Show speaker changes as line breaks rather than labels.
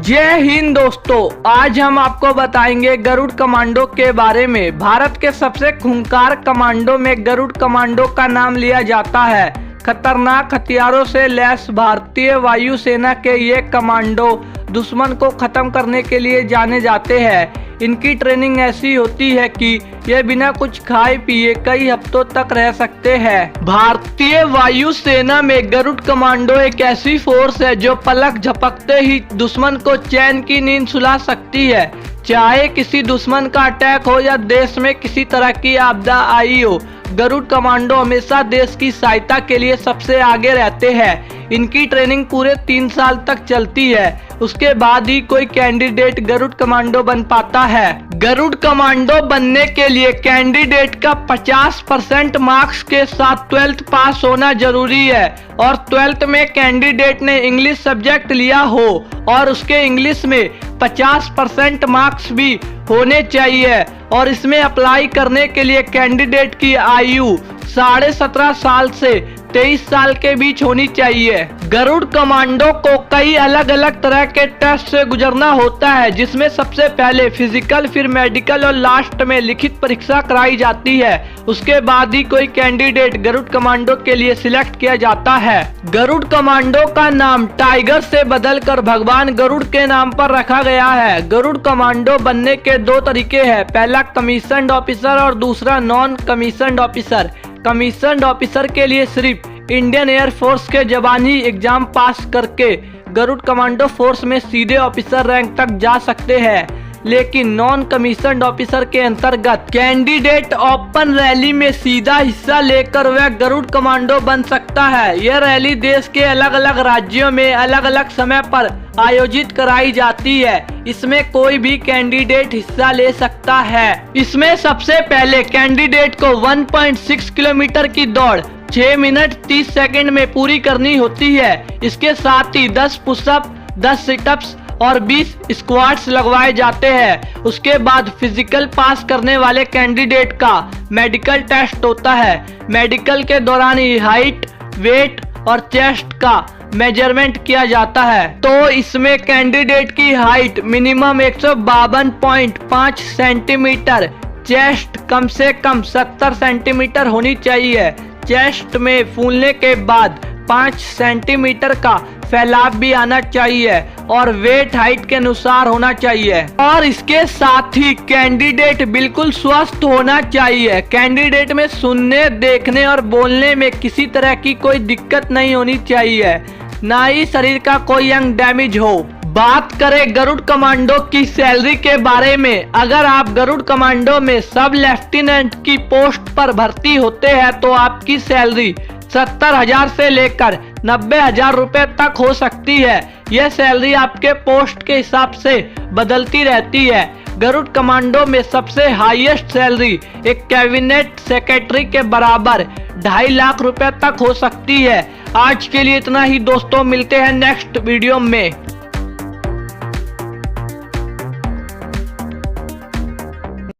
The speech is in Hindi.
जय हिंद दोस्तों, आज हम आपको बताएंगे गरुड़ कमांडो के बारे में। भारत के सबसे खूंखार कमांडो में गरुड़ कमांडो का नाम लिया जाता है। खतरनाक हथियारों से लैस भारतीय वायुसेना के ये कमांडो दुश्मन को खत्म करने के लिए जाने जाते हैं। इनकी ट्रेनिंग ऐसी होती है कि ये बिना कुछ खाए पिए कई हफ्तों तक रह सकते हैं। भारतीय वायुसेना में गरुड़ कमांडो एक ऐसी फोर्स है जो पलक झपकते ही दुश्मन को चैन की नींद सुला सकती है। चाहे किसी दुश्मन का अटैक हो या देश में किसी तरह की आपदा आई हो, गरुड़ कमांडो हमेशा देश की सहायता के लिए सबसे आगे रहते हैं। इनकी ट्रेनिंग पूरे 3 साल तक चलती है, उसके बाद ही कोई कैंडिडेट गरुड़ कमांडो बन पाता है। गरुड़ कमांडो बनने के लिए कैंडिडेट का 50% मार्क्स के साथ 12th पास होना जरूरी है और 12th में कैंडिडेट ने इंग्लिश सब्जेक्ट लिया हो और उसके इंग्लिश में 50% मार्क्स भी होने चाहिए। और इसमें अप्लाई करने के लिए कैंडिडेट की आयु 17.5 साल से 23 साल के बीच होनी चाहिए। गरुड़ कमांडो को कई अलग अलग तरह के टेस्ट से गुजरना होता है, जिसमें सबसे पहले फिजिकल, फिर मेडिकल और लास्ट में लिखित परीक्षा कराई जाती है। उसके बाद ही कोई कैंडिडेट गरुड़ कमांडो के लिए सिलेक्ट किया जाता है। गरुड़ कमांडो का नाम टाइगर से बदलकर भगवान गरुड़ के नाम पर रखा गया है। गरुड़ कमांडो बनने के 2 तरीके हैं, पहला कमीशन्ड ऑफिसर और दूसरा non commissioned officer. Commissioned officer के लिए सिर्फ इंडियन एयर फोर्स के जवान ही एग्जाम पास करके गरुड़ कमांडो फोर्स में सीधे ऑफिसर रैंक तक जा सकते हैं, लेकिन नॉन कमीशन्ड ऑफिसर के अंतर्गत कैंडिडेट ओपन रैली में सीधा हिस्सा लेकर वह गरुड़ कमांडो बन सकता है। यह रैली देश के अलग अलग राज्यों में अलग अलग समय पर आयोजित कराई जाती है। इसमें कोई भी कैंडिडेट हिस्सा ले सकता है। इसमें सबसे पहले कैंडिडेट को 1.6 किलोमीटर की दौड़ 6 मिनट 30 सेकंड में पूरी करनी होती है। इसके साथ ही 10 पुशअप, 10 सिटअप्स और 20 स्क्वाट्स लगवाए जाते हैं। उसके बाद फिजिकल पास करने वाले कैंडिडेट का मेडिकल टेस्ट होता है। मेडिकल के दौरान ही हाइट, वेट और चेस्ट का मेजरमेंट किया जाता है। तो इसमें कैंडिडेट की हाइट मिनिमम 152.5 सेंटीमीटर, चेस्ट कम से कम 70 सेंटीमीटर होनी चाहिए। चेस्ट में फूलने के बाद 5 सेंटीमीटर का फैलाव भी आना चाहिए और वेट हाइट के अनुसार होना चाहिए। और इसके साथ ही कैंडिडेट बिल्कुल स्वस्थ होना चाहिए। कैंडिडेट में सुनने, देखने और बोलने में किसी तरह की कोई दिक्कत नहीं होनी चाहिए, ना ही शरीर का कोई अंग डैमेज हो। बात करें गरुड़ कमांडो की सैलरी के बारे में, अगर आप गरुड़ कमांडो में सब लेफ्टिनेंट की पोस्ट पर भर्ती होते हैं तो आपकी सैलरी 70,000 से लेकर 90,000 रुपए तक हो सकती है। यह सैलरी आपके पोस्ट के हिसाब से बदलती रहती है। गरुड़ कमांडो में सबसे हाईएस्ट सैलरी एक कैबिनेट सेक्रेटरी के बराबर 2.5 लाख रुपए तक हो सकती है। आज के लिए इतना ही दोस्तों, मिलते हैं नेक्स्ट वीडियो में।